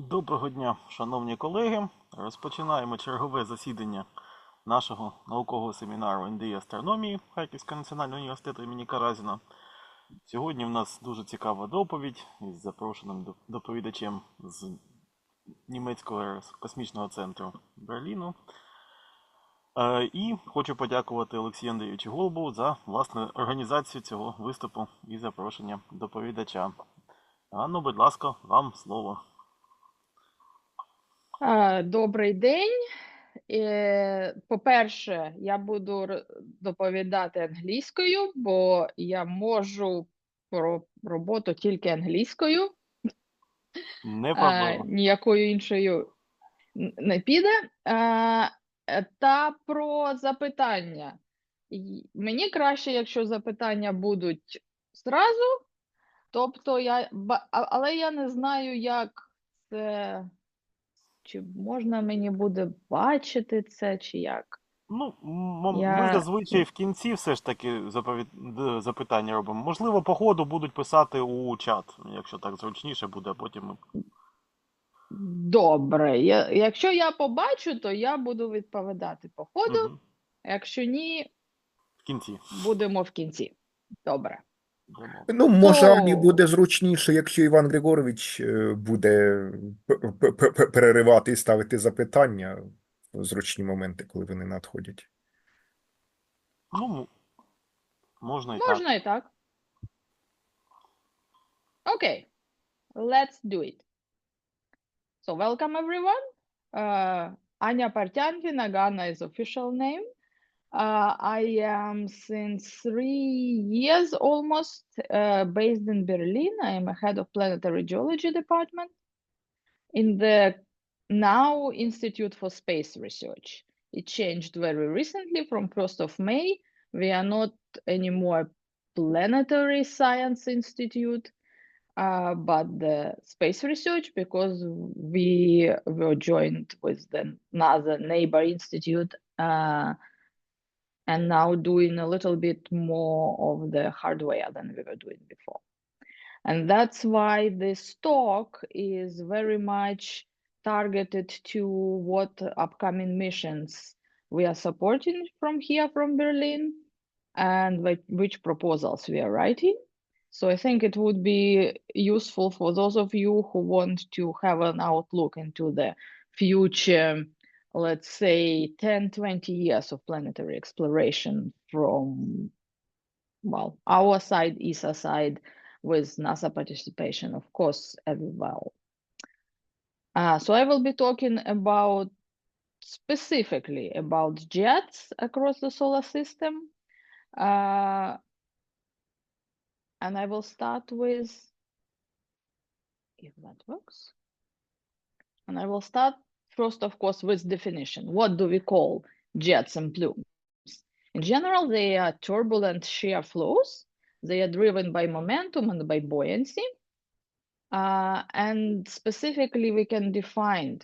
Доброго дня, шановні колеги. Розпочинаємо чергове засідання нашого наукового семінару НДІ астрономії Харківського національного університету імені Каразіна. Сьогодні в нас дуже цікава доповідь із запрошеним доповідачем з німецького космічного центру Берліну. І хочу подякувати Олексію Андрійовичу Голубову за власне організацію цього виступу і запрошення доповідача. Анно, будь ласка, вам слово. Добрий день. По-перше, я буду доповідати англійською, бо я можу про роботу тільки англійською. Не проблема. Ніякою іншою не піде. Та про запитання. Мені краще, якщо запитання будуть зразу, тобто але я не знаю, як це. Чи можна мені буде бачити це, чи як? Ну, ми зазвичай в кінці все ж таки запитання робимо. Можливо, по ходу будуть писати у чат, якщо так зручніше буде, а потім ми. Добре. Якщо я побачу, то я буду відповідати по ходу. Угу. Якщо ні, В кінці. будемо в кінці. Добре. Ну, може, Ані буде зручніше, якщо Іван Григорович буде переривати і ставити запитання в зручні моменти, коли вони надходять. Ну, можна і так. Можна і так. Окей. Let's do it. So, welcome everyone. Anya Portyankina, Ganna is official name. I am since 3 years almost based in Berlin. I am a head of planetary geology department in the now Institute for Space Research. It changed very recently from 1st of May. We are not anymore Planetary Science Institute, but the Space Research, because we were joined with another neighbor institute and now doing a little bit more of the hardware than we were doing before. And that's why this talk is very much targeted to what upcoming missions we are supporting from here, from Berlin, and which proposals we are writing. So I think it would be useful for those of you who want to have an outlook into the future, let's say 10, 20 years of planetary exploration from, well, our side, ESA side, with NASA participation, of course, as well. So I will be talking about specifically about jets across the solar system. And I will start with, if that works. And I will start first, of course, with definition. What do we call jets and plumes? In general, they are turbulent shear flows. They are driven by momentum and by buoyancy. And specifically, we can define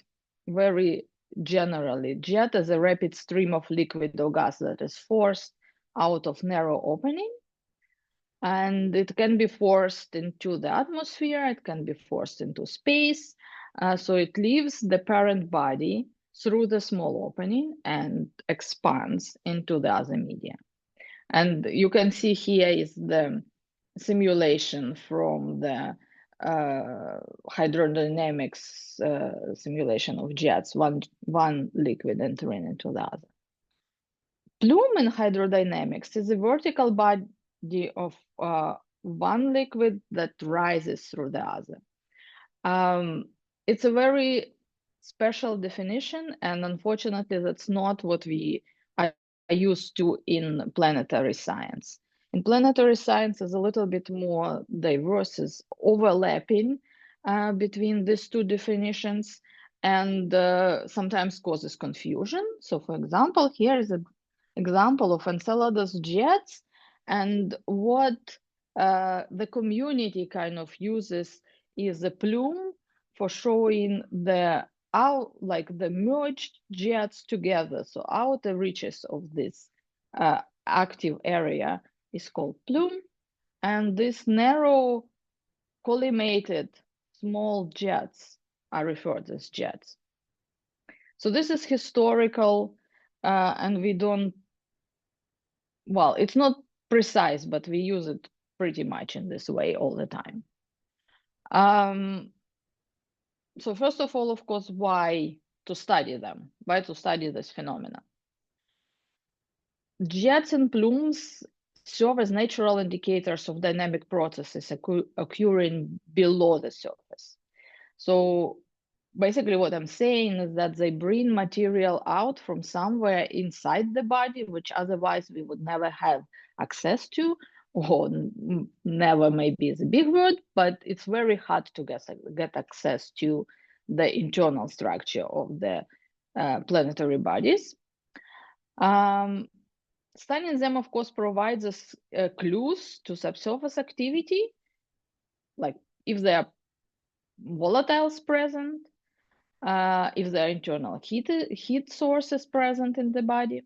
very generally jet as a rapid stream of liquid or gas that is forced out of narrow opening. And it can be forced into the atmosphere, it can be forced into space. So it leaves the parent body through the small opening and expands into the other media. And you can see here is the simulation from the hydrodynamics simulation of jets, one liquid entering into the other. Plume in hydrodynamics is a vertical body of one liquid that rises through the other. It's a very special definition, and unfortunately, that's not what we are used to in planetary science. In planetary science, is a little bit more diverse, is overlapping between these two definitions, and sometimes causes confusion. So, for example, here is an example of Enceladus jets, and what the community kind of uses is a plume for showing the the merged jets together. So outer reaches of this active area is called plume, and this narrow collimated small jets are referred as jets. So this is historical, and we don't, well, it's not precise, but we use it pretty much in this way all the time. So first of all, of course, why to study them? Why to study this phenomena? Jets and plumes serve as natural indicators of dynamic processes occurring below the surface. So basically what I'm saying is that they bring material out from somewhere inside the body, which otherwise we would never have access to, or never maybe is a big word, but it's very hard to get access to the internal structure of the planetary bodies. Studying them, of course, provides us clues to subsurface activity, like if there are volatiles present, if there are internal heat sources present in the body.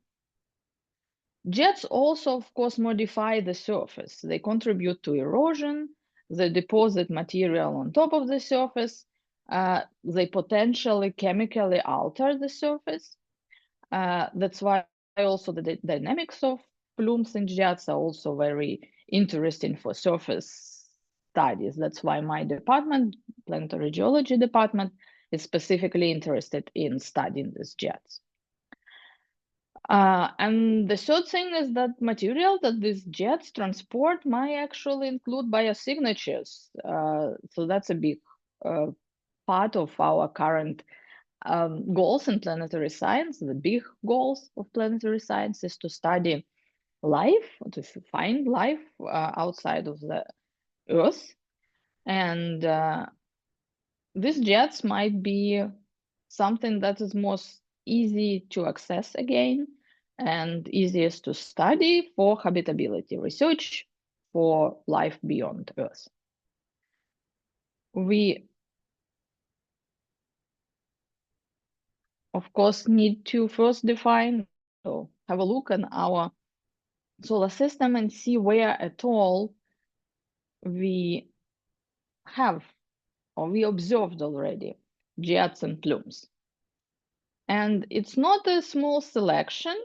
Jets also, of course, modify the surface. They contribute to erosion, they deposit material on top of the surface, they potentially chemically alter the surface. That's why also the dynamics of plumes and jets are also very interesting for surface studies. That's why my department, planetary geology department, is specifically interested in studying these jets. And the third thing is that material that these jets transport might actually include biosignatures. So that's a big part of our current goals in planetary science. The big goals of planetary science is to study life, to find life outside of the Earth. And these jets might be something that is most easy to access again and easiest to study for habitability research for life beyond Earth. We, of course, need to first define, so have a look at our solar system and see where at all we have, or we observed already, jets and plumes. And it's not a small selection.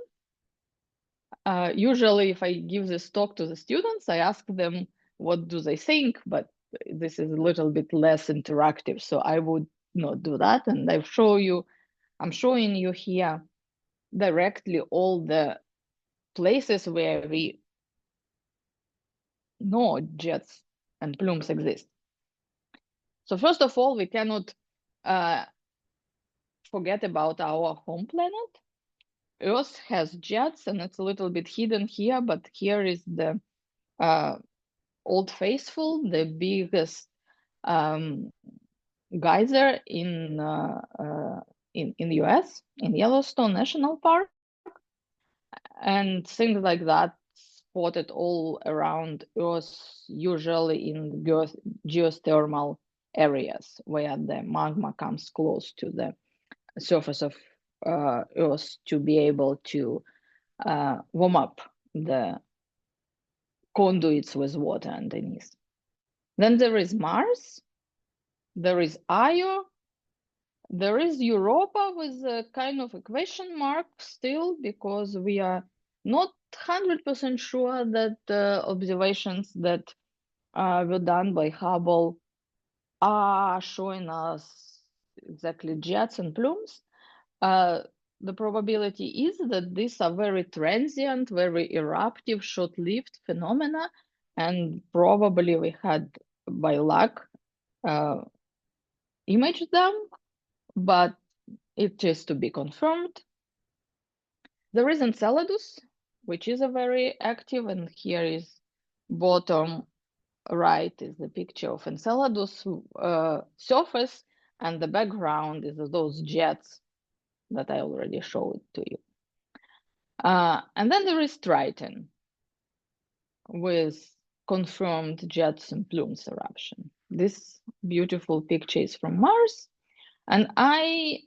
Usually, if I give this talk to the students, I ask them what do they think, but this is a little bit less interactive, so I would not do that. And I'm showing you here directly all the places where we know jets and plumes exist. So first of all, we cannot forget about our home planet. Earth has jets, and it's a little bit hidden here, but here is the Old Faithful, the biggest geyser in the US, in Yellowstone National Park, and things like that spotted all around Earth, usually in geothermal areas where the magma comes close to the surface of Earth to be able to warm up the conduits with water underneath. Then there is Mars, there is Io, there is Europa with a kind of a question mark still, because we are not 100% sure that the observations that were done by Hubble are showing us exactly jets and plumes. The probability is that these are very transient, very eruptive, short-lived phenomena, and probably we had, by luck, imaged them, but it is to be confirmed. There is Enceladus, which is a very active, and here is bottom right is the picture of Enceladus surface, and the background is those jets that I already showed to you. And then there is Triton with confirmed jets and plumes eruption. This beautiful picture is from Mars. And I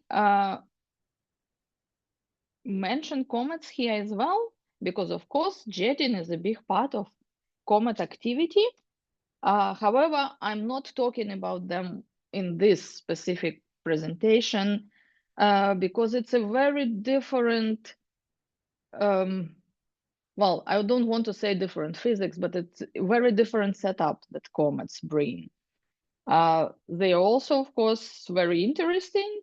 mentioned comets here as well, because of course, jetting is a big part of comet activity. However, I'm not talking about them in this specific presentation because it's a very different, well, I don't want to say different physics, but it's a very different setup that comets bring. They are also, of course, very interesting,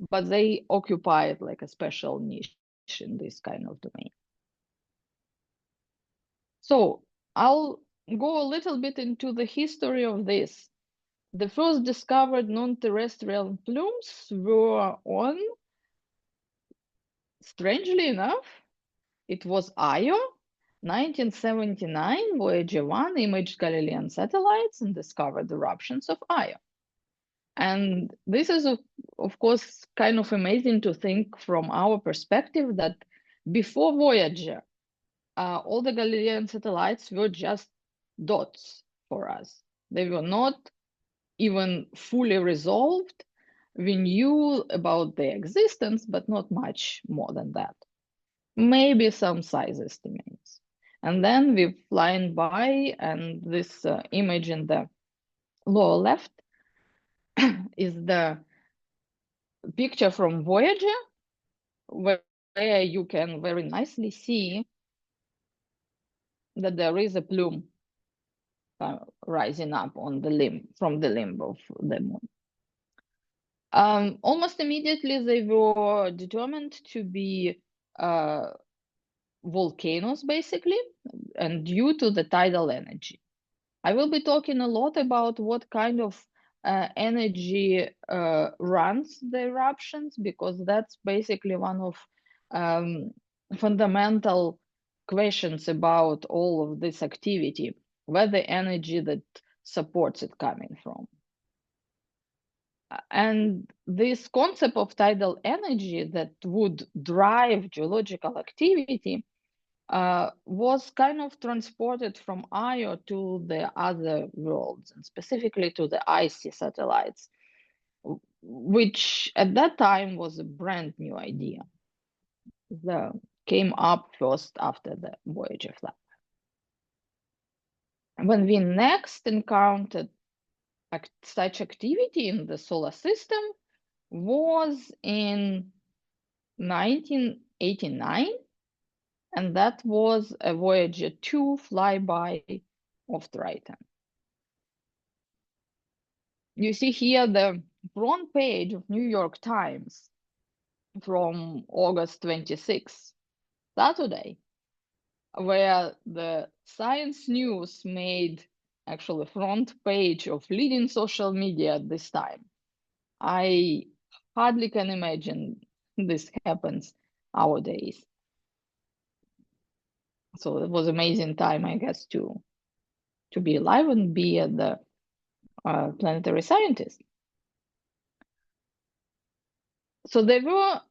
but they occupy like a special niche in this kind of domain. So I'll go a little bit into the history of this. The first discovered non-terrestrial plumes were on, strangely enough, it was Io, 1979, Voyager 1 imaged Galilean satellites and discovered eruptions of Io. And this is, of course, kind of amazing to think from our perspective that before Voyager, all the Galilean satellites were just dots for us. They were not even fully resolved. We knew about their existence, but not much more than that. Maybe some size estimates. And then we flying by, and this image in the lower left is the picture from Voyager, where you can very nicely see that there is a plume rising up on the limb, from the limb of the moon. Almost immediately, they were determined to be volcanoes, basically, and due to the tidal energy. I will be talking a lot about what kind of energy runs the eruptions, because that's basically one of fundamental questions about all of this activity, where the energy that supports it coming from. And this concept of tidal energy that would drive geological activity was kind of transported from Io to the other worlds, and specifically to the icy satellites, which at that time was a brand new idea. That came up first after the Voyager flight. When we next encountered such activity in the solar system was in 1989, and that was a Voyager 2 flyby of Triton. You see here the front page of New York Times from August 26, Saturday, where the Science News made actually front page of leading social media at this time. I hardly can imagine this happens nowadays. So it was amazing time, I guess, to be alive and be at the planetary scientist. So there were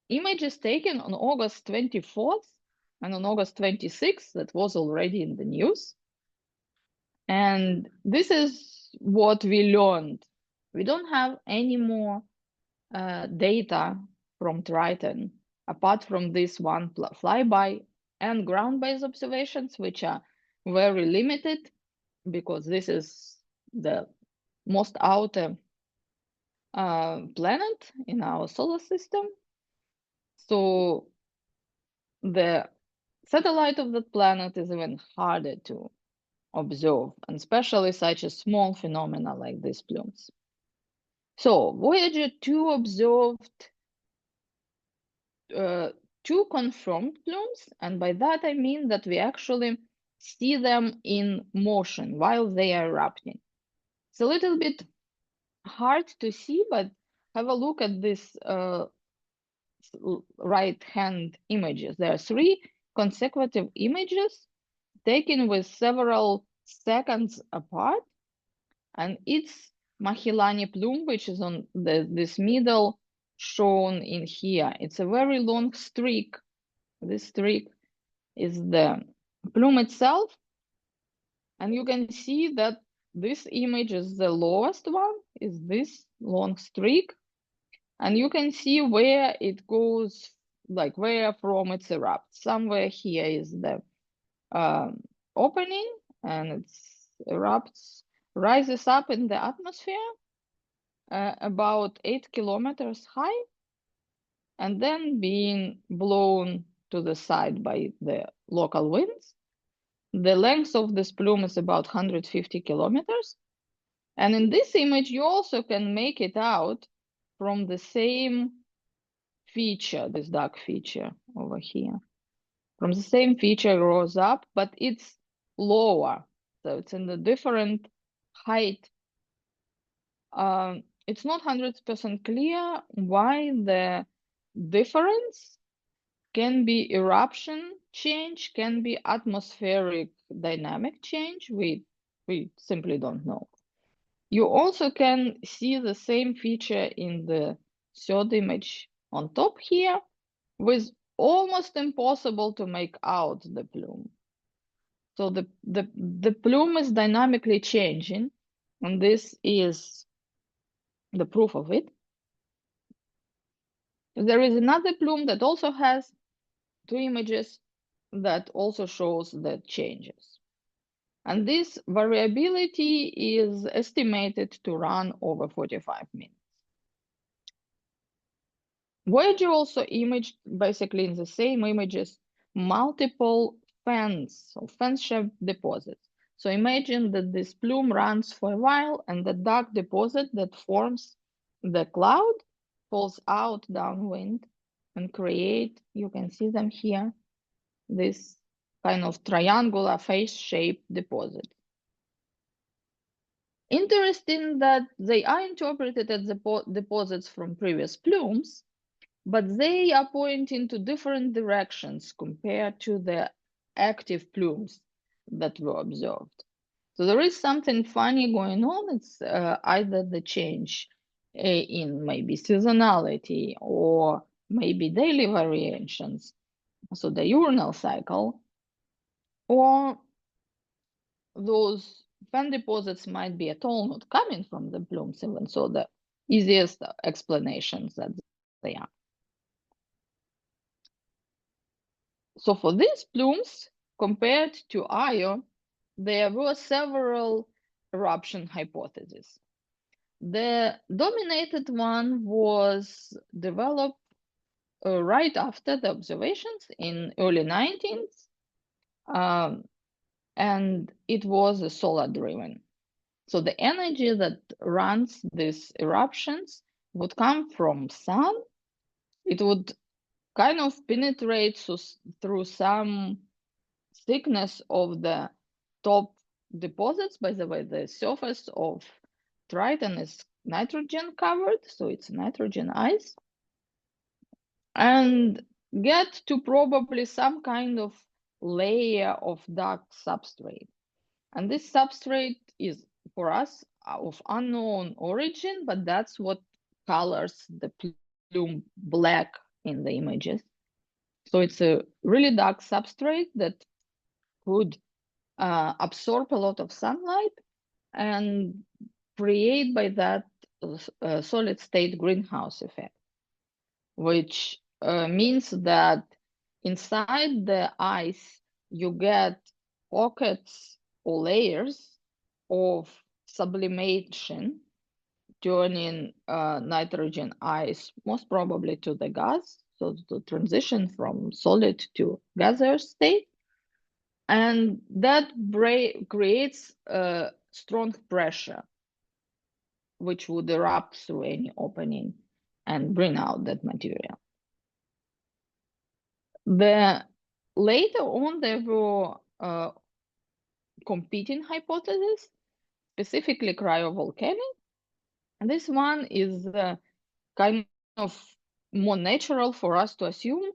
images taken on August 24th and on August 26th that was already in the news. And this is what we learned. We don't have any more data from Triton, apart from this one flyby and ground-based observations, which are very limited because this is the most outer planet in our solar system. So the satellite of that planet is even harder to observe, and especially such a small phenomena like these plumes. So Voyager 2 observed 2 confirmed plumes, and by that I mean that we actually see them in motion while they are erupting. It's a little bit hard to see, but have a look at this right-hand images. There are 3 consecutive images taken with several seconds apart, and it's Mahilani plume, which is on this middle shown in here. It's a very long streak. This streak is the plume itself, and you can see that this image is the lowest one, is this long streak, and you can see where it goes, like where from it erupts. Somewhere here is the opening, and it erupts, rises up in the atmosphere, about 8 kilometers high, and then being blown to the side by the local winds. The length of this plume is about 150 kilometers. And in this image, you also can make it out from the same feature, this dark feature over here. From the same feature rose up, but it's lower. So it's in a different height. It's not 100% clear why the difference can be eruption change, can be atmospheric dynamic change. We simply don't know. You also can see the same feature in the third image on top here, with almost impossible to make out the plume. So the plume is dynamically changing, and this is the proof of it. There is another plume that also has two images that also shows the changes. And this variability is estimated to run over 45 minutes. Voyager also imaged, basically in the same images, multiple fans or fan-shaped deposits. So imagine that this plume runs for a while, and the dark deposit that forms the cloud falls out downwind and create, you can see them here, this kind of triangular face-shaped deposit. Interesting that they are interpreted as deposits from previous plumes, but they are pointing to different directions compared to the active plumes that were observed. So there is something funny going on. It's either the change in maybe seasonality or maybe daily variations, so the diurnal cycle, or those fan deposits might be at all not coming from the plumes even, so the easiest explanations that they are. So for these plumes, compared to Io, there were several eruption hypotheses. The dominated one was developed right after the observations in early 19th, and it was a solar-driven. So the energy that runs these eruptions would come from sun. It would kind of penetrate through some thickness of the top deposits. By the way, the surface of Triton is nitrogen covered, so it's nitrogen ice, and get to probably some kind of layer of dark substrate. And this substrate is, for us, of unknown origin, but that's what colors the plume black in the images. So it's a really dark substrate that would absorb a lot of sunlight and create by that solid state greenhouse effect, which means that inside the ice you get pockets or layers of sublimation, turning nitrogen ice most probably to the gas, so the transition from solid to gaseous state. And that creates a strong pressure, which would erupt through any opening and bring out that material. Later on, there were competing hypotheses, specifically cryovolcanic. And this one is kind of more natural for us to assume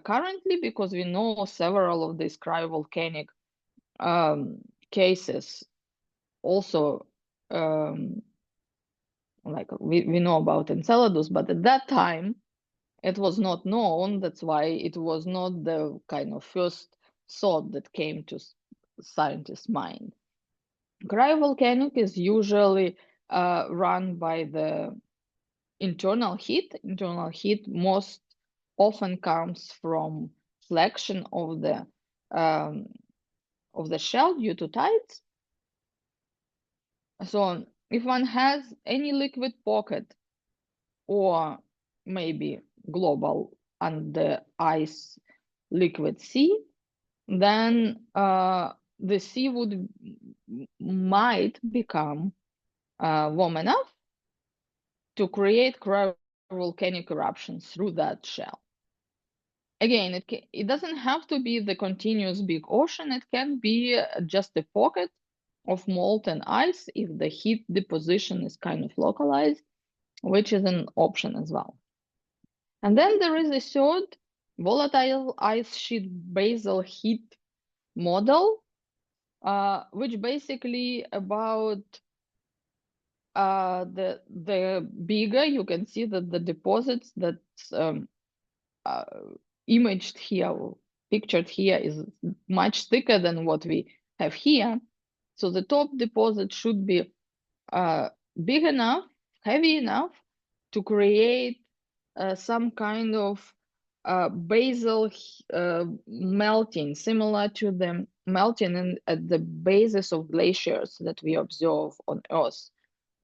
currently, because we know several of these cryovolcanic cases. Also, like we know about Enceladus, but at that time it was not known. That's why it was not the kind of first thought that came to scientists' mind. Cryovolcanic is usually run by the internal heat. Internal heat most often comes from flexion of the shell due to tides. So if one has any liquid pocket or maybe global under ice liquid sea, then the sea might become warm enough to create cryovolcanic eruptions through that shell. Again, it doesn't have to be the continuous big ocean. It can be just a pocket of molten ice if the heat deposition is kind of localized, which is an option as well. And then there is a third volatile ice sheet basal heat model, which basically about the bigger you can see that the deposits that's imaged here or pictured here is much thicker than what we have here. So the top deposit should be big enough, heavy enough to create some kind of basal melting, similar to the melting at the basis of glaciers that we observe on Earth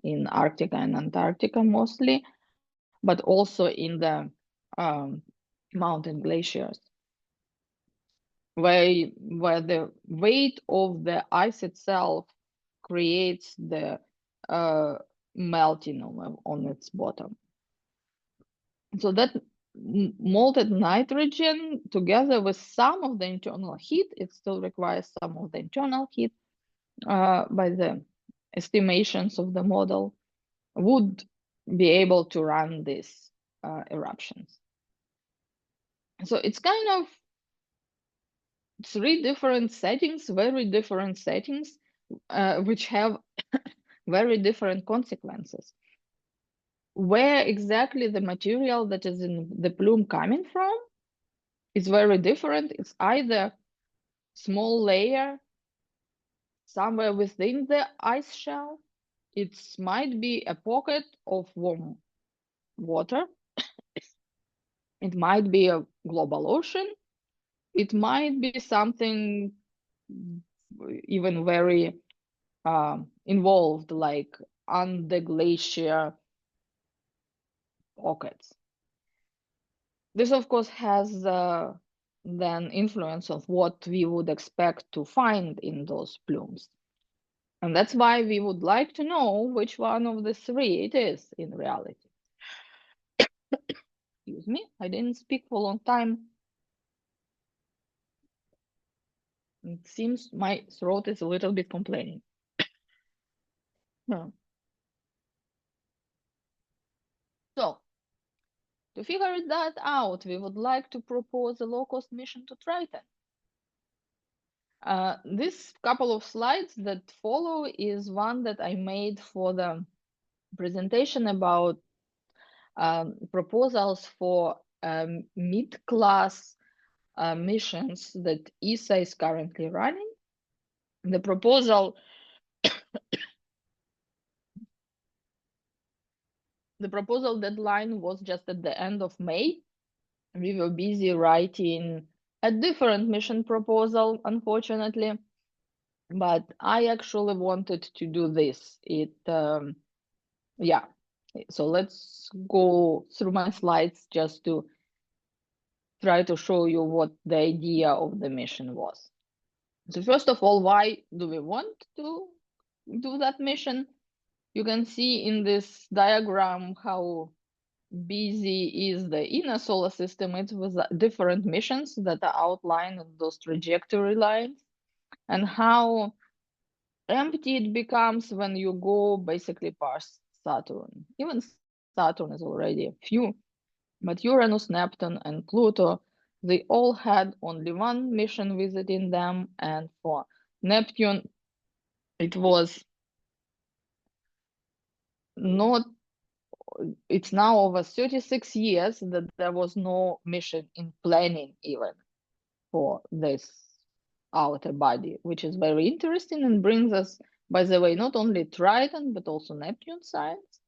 in Arctica and Antarctica mostly, but also in the mountain glaciers, where the weight of the ice itself creates the melting on its bottom. So that molten nitrogen, together with some of the internal heat, it still requires some of the internal heat by the estimations of the model, would be able to run these eruptions. So it's kind of three different settings, very different settings, which have very different consequences. Where exactly the material that is in the plume coming from is very different. It's either small layer somewhere within the ice shell. It might be a pocket of warm water. It might be a global ocean. It might be something even very involved, like on the glacier pockets. This, of course, has then influence of what we would expect to find in those plumes. And that's why we would like to know which one of the three it is in reality. Excuse me, I didn't speak for a long time. It seems my throat is a little bit complaining. So, to figure that out, we would like to propose a low-cost mission to Triton. This couple of slides that follow is one that I made for the presentation about proposals for mid-class missions that ESA is currently running. The proposal deadline was just at the end of May. We were busy writing a different mission proposal, unfortunately, but I actually wanted to do this. Yeah, so let's go through my slides just to try to show you what the idea of the mission was. So first of all, why do we want to do that mission? You can see in this diagram how busy is the inner solar system. It's with different missions that are outlined in those trajectory lines, and how empty it becomes when you go basically past Saturn. Even Saturn is already few, but Uranus, Neptune, and Pluto, they all had only one mission visiting them, and for Neptune, it was not, it's now over 36 years that there was no mission in planning even for this outer body, which is very interesting and brings us, by the way, not only Triton, but also Neptune science.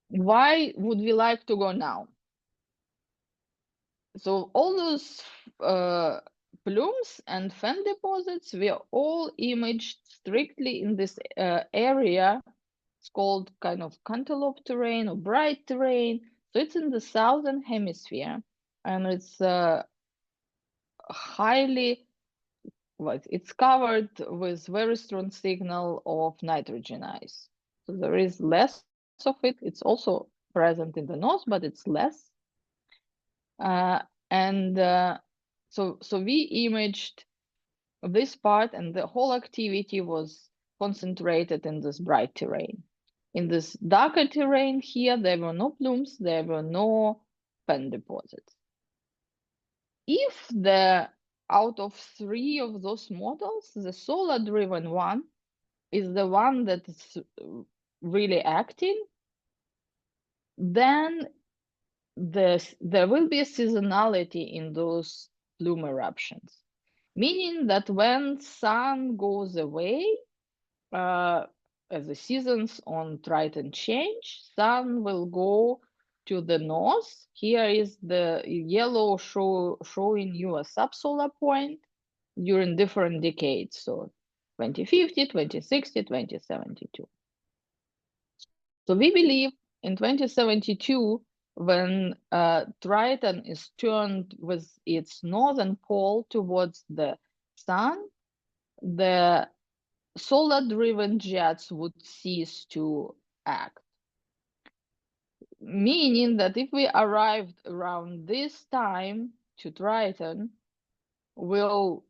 Why would we like to go now? So all those plumes and fen deposits were all imaged strictly in this area. It's called kind of cantaloupe terrain or bright terrain. So it's in the southern hemisphere, and it's it's covered with very strong signal of nitrogen ice. So there is less of it. It's also present in the north, but it's less. So we imaged this part, and the whole activity was concentrated in this bright terrain. In this darker terrain here, there were no plumes, there were no fen deposits. If out of 3 of those models, the solar-driven one is the one that is really acting, then there will be a seasonality in those plume eruptions, meaning that when sun goes away, as the seasons on Triton change, sun will go to the north. Here is the yellow showing you a subsolar point during different decades, so 2050, 2060, 2072. So we believe in 2072, when Triton is turned with its northern pole towards the sun, the solar-driven jets would cease to act. Meaning that if we arrived around this time to Triton, we'll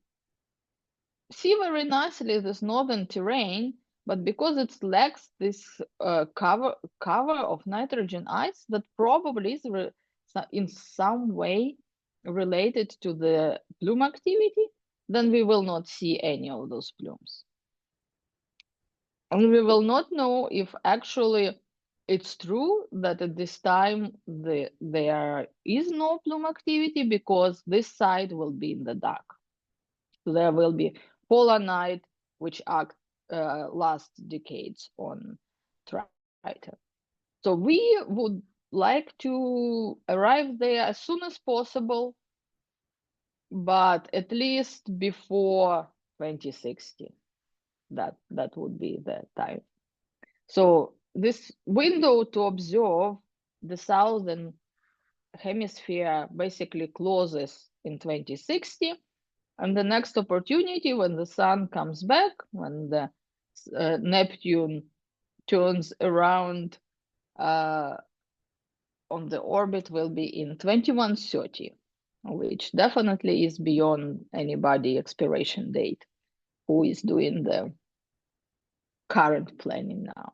see very nicely this northern terrain, but because it lacks this cover of nitrogen ice, that probably is in some way related to the plume activity, then we will not see any of those plumes. And we will not know if actually it's true that at this time there is no plume activity, because this side will be in the dark. So there will be polar night, which last decades on Triton. So we would like to arrive there as soon as possible, but at least before 2060. That would be the time. So this window to observe the southern hemisphere basically closes in 2060, and the next opportunity, when the sun comes back, when the Neptune turns around on the orbit, will be in 2130, which definitely is beyond anybody's expiration date who is doing the current planning now.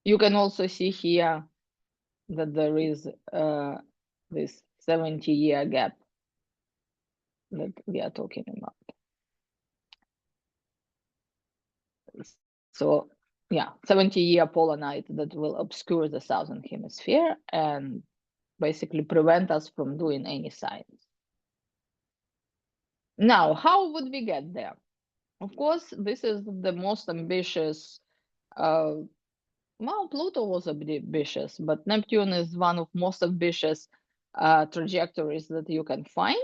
You can also see here that there is this 70-year gap that we are talking about. So yeah, 70-year polar night that will obscure the southern hemisphere and basically prevent us from doing any science. Now, how would we get there? Of course, this is the most ambitious. Well, Pluto was ambitious, but Neptune is one of most ambitious trajectories that you can find.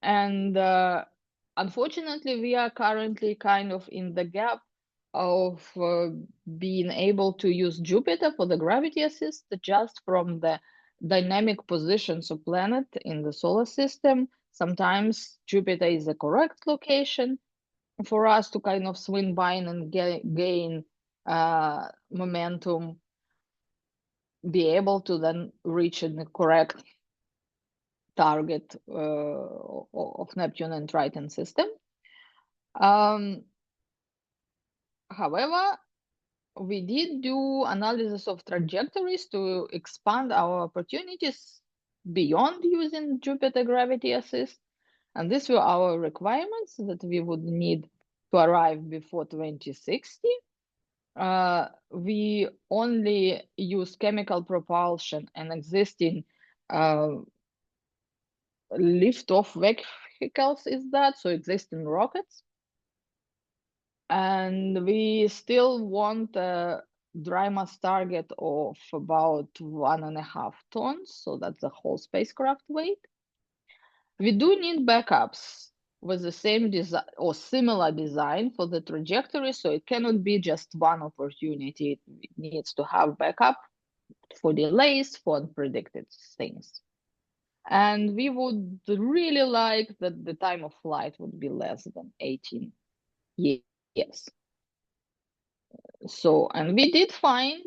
And unfortunately, we are currently kind of in the gap of being able to use Jupiter for the gravity assist just from the dynamic positions of planet in the solar system. Sometimes Jupiter is the correct location for us to kind of swing by and gain momentum, be able to then reach the correct target of Neptune and Triton system. However, we did do analysis of trajectories to expand our opportunities beyond using Jupiter gravity assist. And these were our requirements that we would need to arrive before 2060. We only use chemical propulsion and existing lift-off vehicles so existing rockets. And we still want dry mass target of about 1.5 tons, so that's the whole spacecraft weight. We do need backups with the same design or similar design for the trajectory, so it cannot be just one opportunity. It needs to have backup for delays, for unpredicted things. And we would really like that the time of flight would be less than 18 years. So, and we did find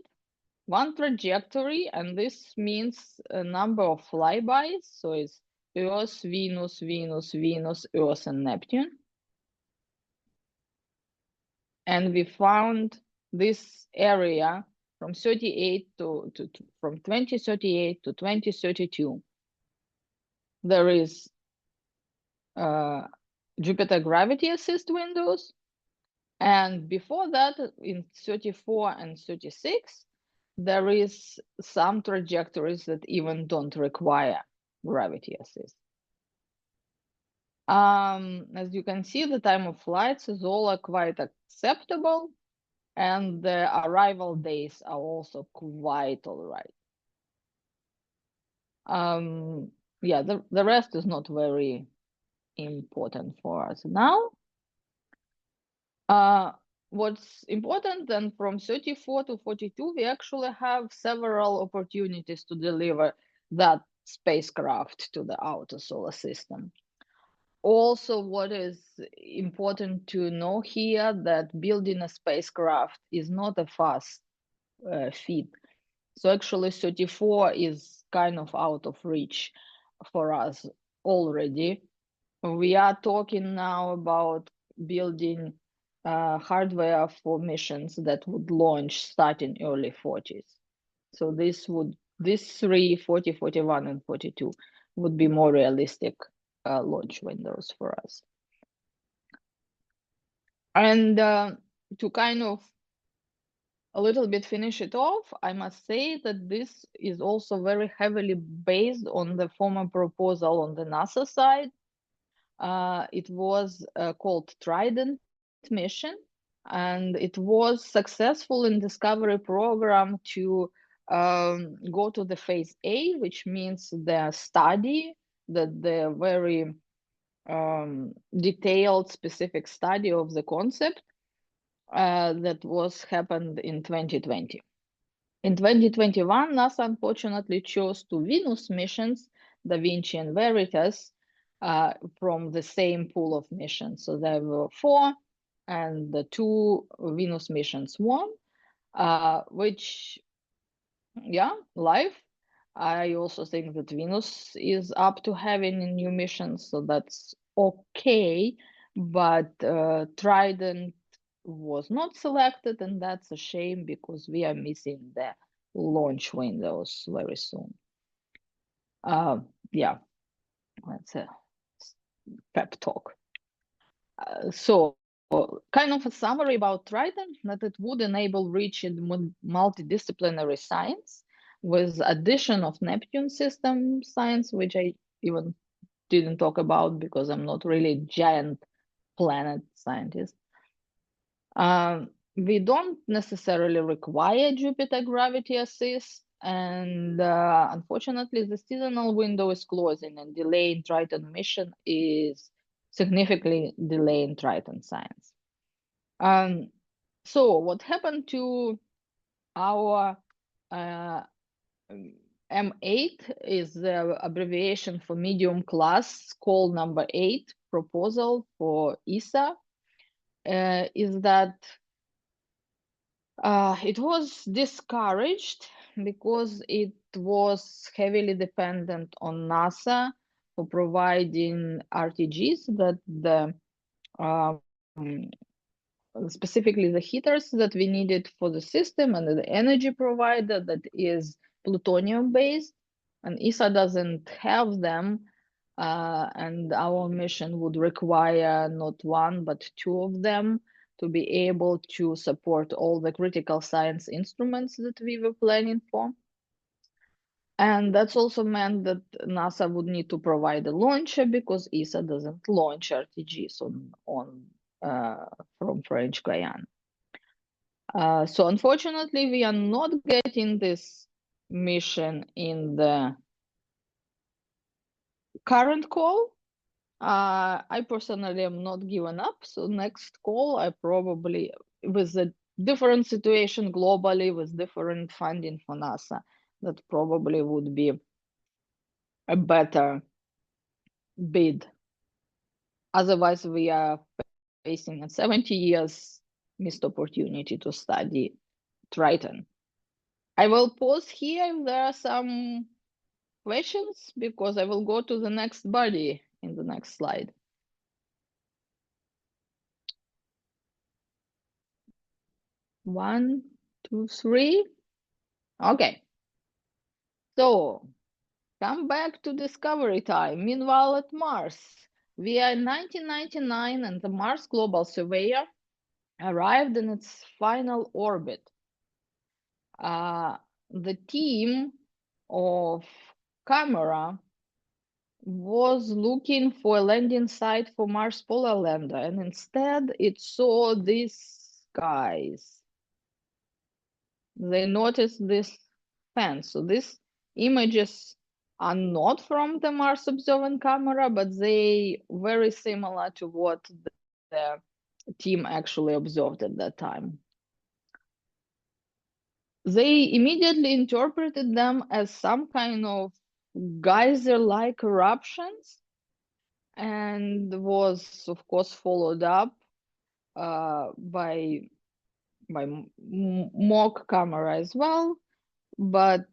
one trajectory, and this means a number of flybys. So it's Earth, Venus, Venus, Venus, Earth, and Neptune. And we found this area from 38 from 2038 to 2032. There is Jupiter gravity assist windows, and before that, in 34 and 36, there is some trajectories that even don't require gravity assist. As you can see, the time of flights is all quite acceptable, and the arrival days are also quite all right. Yeah, the rest is not very important for us now. What's important then, from 34 to 42, we actually have several opportunities to deliver that spacecraft to the outer solar system. Also, what is important to know here, that building a spacecraft is not a fast feat. So actually 34 is kind of out of reach for us already. We are talking now about building hardware for missions that would launch starting early 40s. So these three, 40, 41, and 42, would be more realistic launch windows for us. And to kind of a little bit finish it off, I must say that this is also very heavily based on the former proposal on the NASA side. It was called Triton mission, and it was successful in discovery program to go to the phase A, which means the study, the very detailed, specific study of the concept that was happened in 2020. In 2021, NASA unfortunately chose two Venus missions, Da Vinci and Veritas, from the same pool of missions. So there were 4, and the 2 Venus missions won, which, yeah, life. I also think that Venus is up to having new missions, so that's okay. But Triton was not selected, and that's a shame because we are missing the launch windows very soon. Yeah, that's a pep talk. So kind of a summary about Triton, that it would enable reaching multidisciplinary science with addition of Neptune system science, which I even didn't talk about because I'm not really a giant planet scientist. We don't necessarily require Jupiter gravity assist, and unfortunately the seasonal window is closing, and delaying Triton mission is significantly delaying Triton science. So what happened to our M8 is the abbreviation for medium class call number 8 proposal for ESA, is that it was discouraged because it was heavily dependent on NASA for providing RTGs that the specifically the heaters that we needed for the system, and the energy provider that is plutonium based, and ESA doesn't have them, and our mission would require not 1 but 2 of them to be able to support all the critical science instruments that we were planning for. And that's also meant that NASA would need to provide a launcher because ESA doesn't launch RTGs from French Guiana. So unfortunately, we are not getting this mission in the current call. I personally am not given up. So next call, I probably, with a different situation globally, with different funding for NASA, that probably would be a better bid. Otherwise, we are facing a 70 years missed opportunity to study Triton. I will pause here if there are some questions, because I will go to the next body in the next slide. One, two, three. Okay. So come back to discovery time. Meanwhile, at Mars, we are in 1999, and the Mars Global Surveyor arrived in its final orbit. The team of camera was looking for a landing site for Mars Polar Lander, and instead it saw these guys. They noticed this fence. So these images are not from the Mars observing camera, but they very similar to what the team actually observed at that time. They immediately interpreted them as some kind of geyser-like eruptions, and was, of course, followed up by mock camera as well. But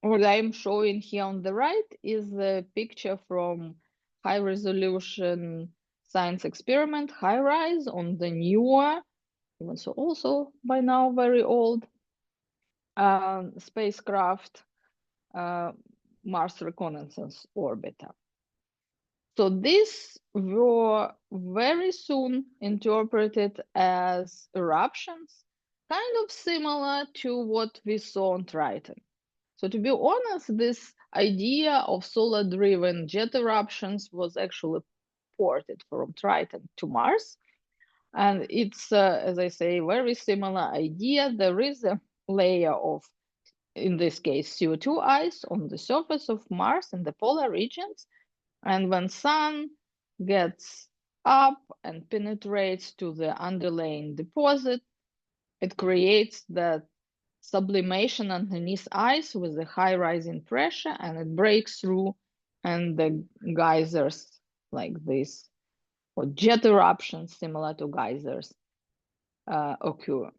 what I'm showing here on the right is a picture from high-resolution science experiment HiRISE on the newer, even so also by now very old, spacecraft Mars Reconnaissance Orbiter. So these were very soon interpreted as eruptions, kind of similar to what we saw on Triton. So to be honest, this idea of solar-driven jet eruptions was actually ported from Triton to Mars. And it's, as I say, very similar idea. There is a layer of, in this case, CO2 ice on the surface of Mars in the polar regions. And when sun gets up and penetrates to the underlying deposit, it creates that sublimation underneath ice with a high rising pressure, and it breaks through, and the geysers like this, or jet eruptions similar to geysers, occur.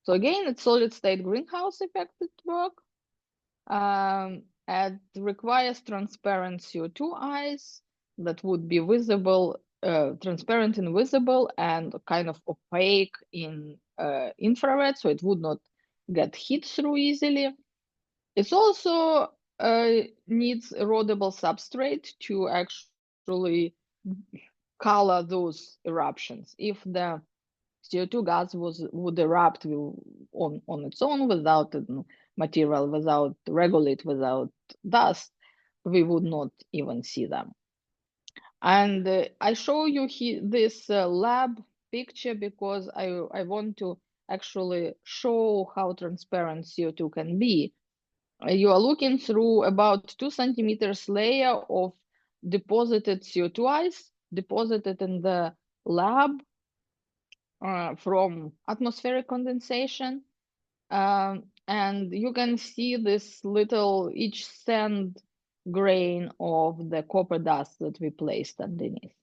So again, it's solid state greenhouse effect at work. It requires transparent CO2 ice that would be visible, transparent and visible, and kind of opaque in infrared, so it would not get hit through easily. It also needs erodible substrate to actually color those eruptions. If the CO2 gas would erupt on its own without material, without regolith, without dust, we would not even see them. And I show you here this lab picture because I want to actually show how transparent CO2 can be. You are looking through about 2 centimeters layer of deposited CO2 ice deposited in the lab from atmospheric condensation. And you can see this little, each sand grain of the copper dust that we placed underneath.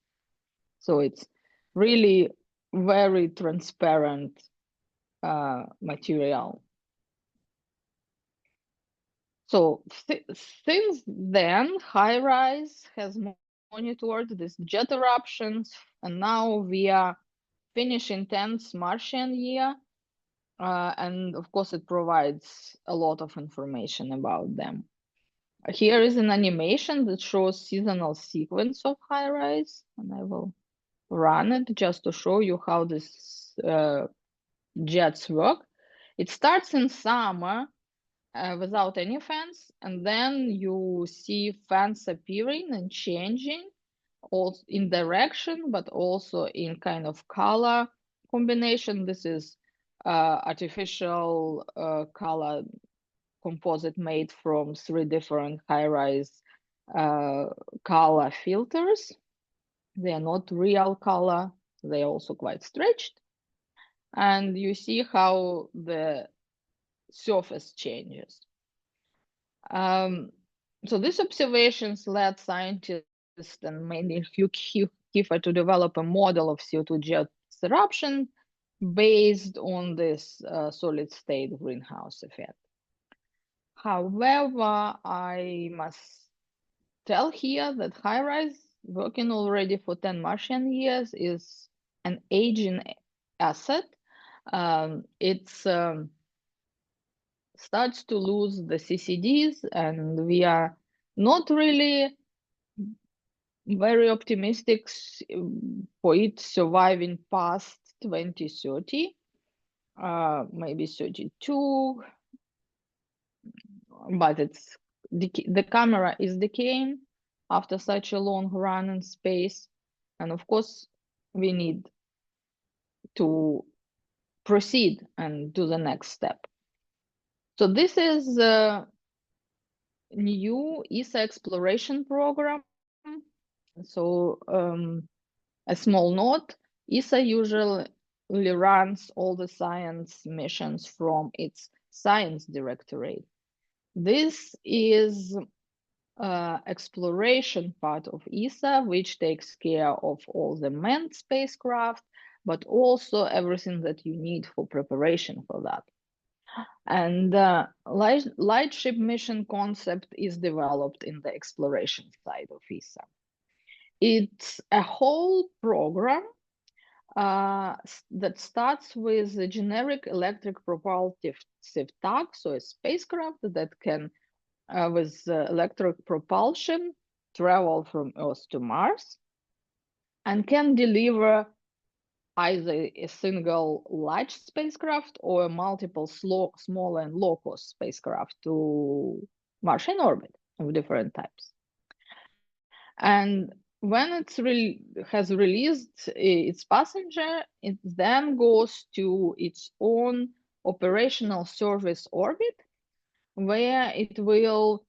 So it's really very transparent material. So since then, HiRISE has monitored these jet eruptions, and now we are finishing 10th Martian year. And of course, it provides a lot of information about them. Here is an animation that shows seasonal sequence of HiRISE, and I will run it just to show you how these jets work. It starts in summer without any fans, and then you see fans appearing and changing, also in direction, but also in kind of color combination. This is artificial color composite made from 3 different high-rise color filters. They are not real color. They are also quite stretched. And you see how the surface changes. So these observations led scientists and mainly Kiefer to develop a model of CO2 jet eruption based on this solid state greenhouse effect. However, I must tell here that high-rise, working already for 10 Martian years, is an aging asset. It starts to lose the CCDs, and we are not really very optimistic for it surviving past 2030, maybe 32, but it's the camera is decaying after such a long run in space, and of course we need to proceed and do the next step. So this is a new ESA exploration program. So a small note, ESA usually runs all the science missions from its science directorate. This is exploration part of ESA, which takes care of all the manned spacecraft, but also everything that you need for preparation for that. And light ship mission concept is developed in the exploration side of ESA. It's a whole program that starts with a generic electric propulsive tug, so a spacecraft that can, with electric propulsion, travel from Earth to Mars and can deliver either a single large spacecraft or multiple small and low-cost spacecraft to Martian orbit of different types. And when it's has released its passenger, it then goes to its own operational service orbit, where it will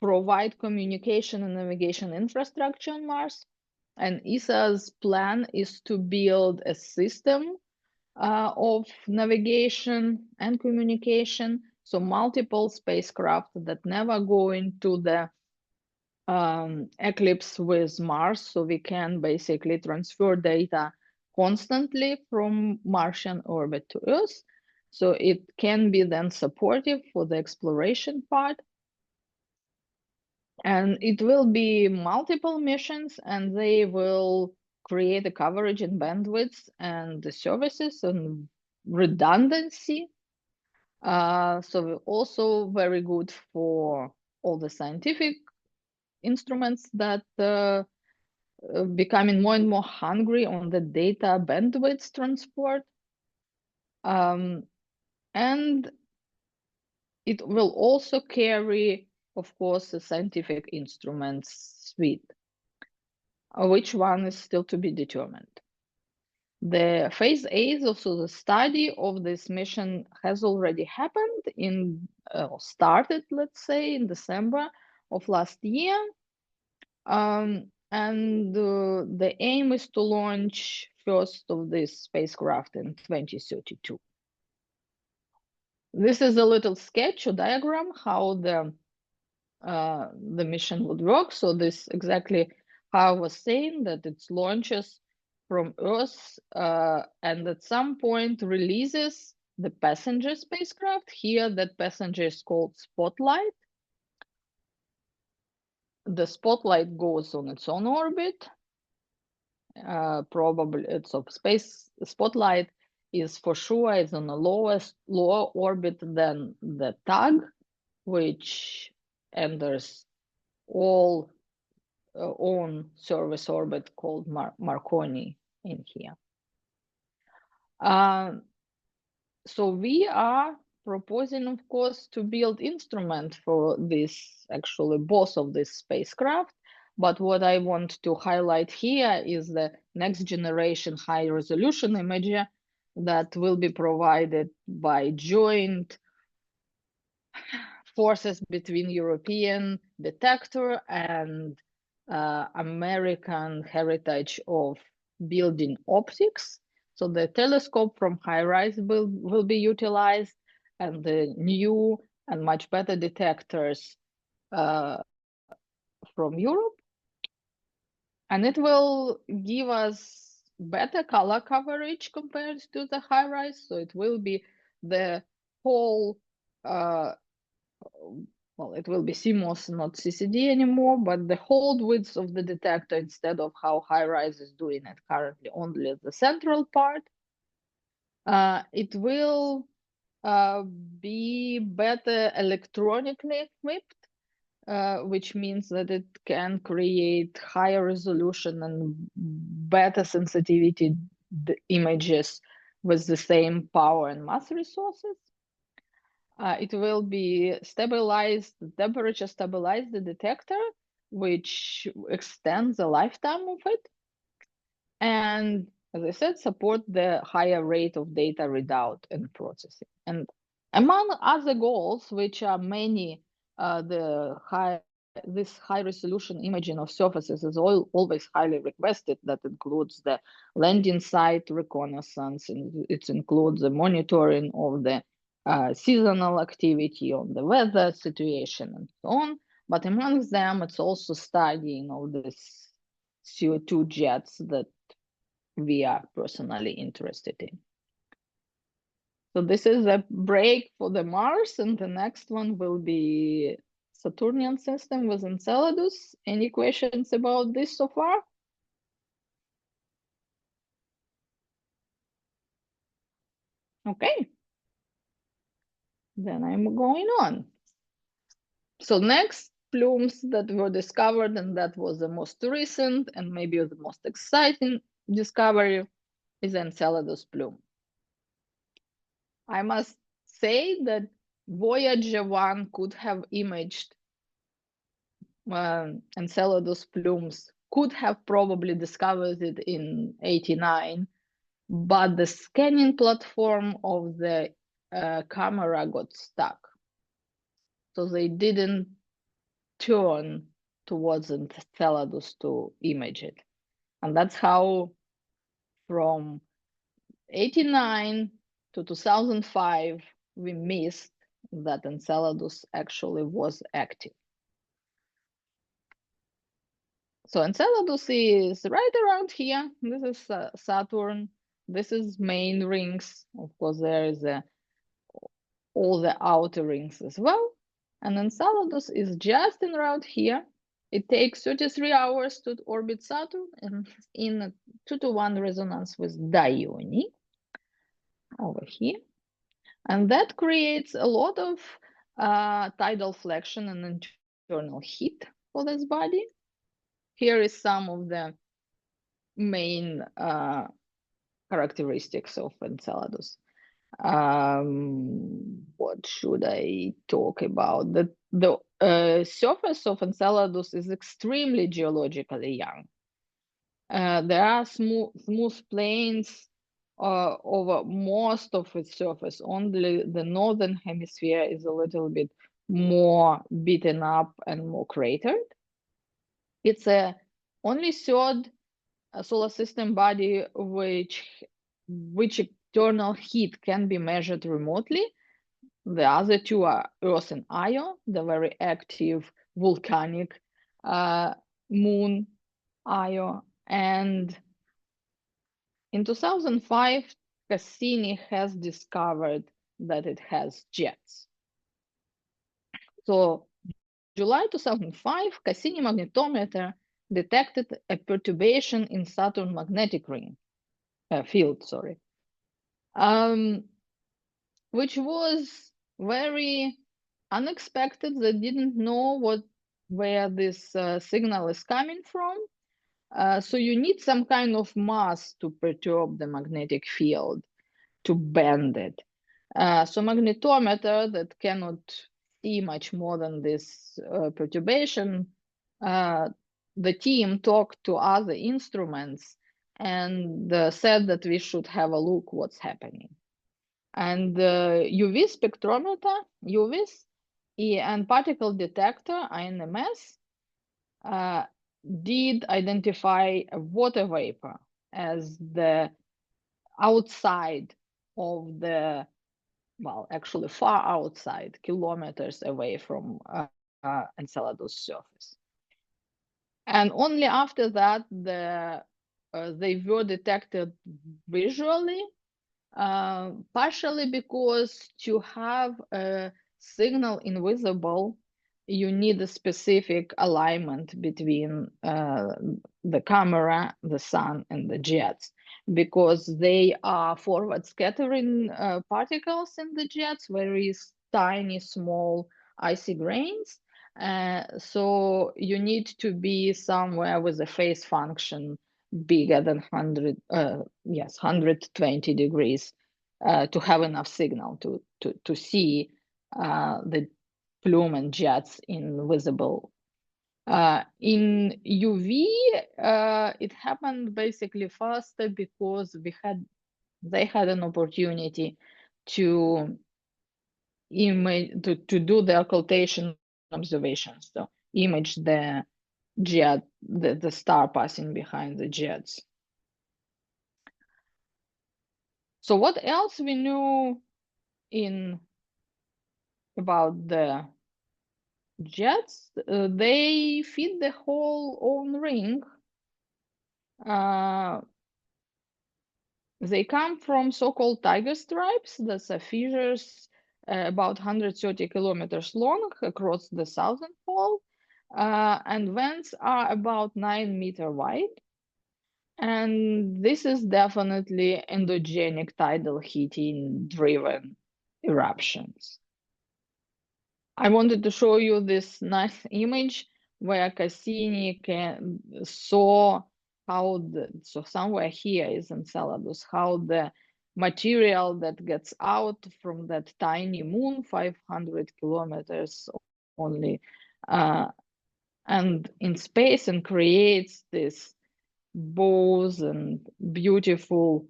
provide communication and navigation infrastructure on Mars. And ESA's plan is to build a system of navigation and communication, so multiple spacecraft that never go into the eclipse with Mars, so we can basically transfer data constantly from Martian orbit to Earth. So it can be then supportive for the exploration part. And it will be multiple missions, and they will create a coverage and bandwidth and the services and redundancy. So also very good for all the scientific instruments that becoming more and more hungry on the data bandwidth transport. And it will also carry, of course, a scientific instruments suite, which one is still to be determined. The phase A, so the study of this mission, has already happened started, let's say, in December of last year. And the aim is to launch first of this spacecraft in 2032. This is a little sketch or diagram how the mission would work. So this exactly how I was saying, that it launches from Earth and at some point releases the passenger spacecraft. Here that passenger is called Spotlight. The Spotlight goes on its own orbit. Probably it's of space. Spotlight is for sure is on a lower orbit than the tug, which enters all own service orbit called Marconi in here. So we are proposing, of course, to build instrument for this, actually both of this spacecraft, But what I want to highlight here is the next generation high resolution imager that will be provided by joint forces between European detector and American heritage of building optics. So the telescope from HiRISE will be utilized, and the new and much better detectors from Europe. And it will give us better color coverage compared to the HiRISE. So it will be the whole well, it will be CMOS, not CCD anymore, but the whole width of the detector instead of how HiRISE is doing it currently, only the central part. It will be better electronically equipped, which means that it can create higher resolution and better sensitivity images with the same power and mass resources. It will be stabilized, temperature stabilize the detector, which extends the lifetime of it. And as I said, support the higher rate of data readout and processing. And among other goals, which are many, this high resolution imaging of surfaces is always highly requested. That includes the landing site reconnaissance, and it includes the monitoring of the seasonal activity on the weather situation and so on. But amongst them, it's also studying of this CO2 jets that we are personally interested in. So this is a break for the Mars, and the next one will be Saturnian system with Enceladus. Any questions about this so far? Okay. Then I'm going on. So next, plumes that were discovered, and that was the most recent and maybe the most exciting discovery, is Enceladus plume. I must say that Voyager 1 could have imaged Enceladus plumes, could have probably discovered it in '89, but the scanning platform of the camera got stuck. So they didn't turn towards Enceladus to image it. And that's how from '89 to 2005, we missed that Enceladus actually was active. So Enceladus is right around here. This is Saturn. This is main rings. Of course, there is all the outer rings as well. And Enceladus is just around here. It takes 33 hours to orbit Saturn, and in a 2-to-1 resonance with Dione over here. And that creates a lot of tidal flexion and internal heat for this body. Here is some of the main characteristics of Enceladus. What should I talk about? The surface of Enceladus is extremely geologically young. There are smooth plains over most of its surface. Only the northern hemisphere is a little bit more beaten up and more cratered. It's a only third solar system body which external heat can be measured remotely. The other two are Earth and Io, the very active volcanic moon Io. And in 2005, Cassini has discovered that it has jets. So July 2005, Cassini magnetometer detected a perturbation in Saturn magnetic ring field, which was very unexpected. They didn't know where this signal is coming from. So you need some kind of mass to perturb the magnetic field, to bend it. So magnetometer that cannot see much more than this perturbation the team talked to other instruments and said that we should have a look what's happening. And UV spectrometer, UVs, and particle detector, INMS, did identify water vapor as the outside of the, well, actually far outside, kilometers away from Enceladus surface. And only after that, they were detected visually, partially because to have a signal invisible, you need a specific alignment between the camera, the sun, and the jets, because they are forward scattering particles in the jets, very tiny, small, icy grains. So you need to be somewhere with a phase function bigger than 120 degrees to have enough signal to see the plume and jets invisible. In UV, it happened basically faster because they had an opportunity to do the occultation observations, so image the jet, the star passing behind the jets. So what else we knew about the jets? They fit the whole own ring. They come from so-called tiger stripes. That's fissures about 130 kilometers long across the southern pole, and vents are about 9 meters wide. And this is definitely endogenic tidal heating driven eruptions. I wanted to show you this nice image where Cassini saw how so somewhere here is Enceladus, how the material that gets out from that tiny moon, 500 kilometers only, and in space, and creates this bows and beautiful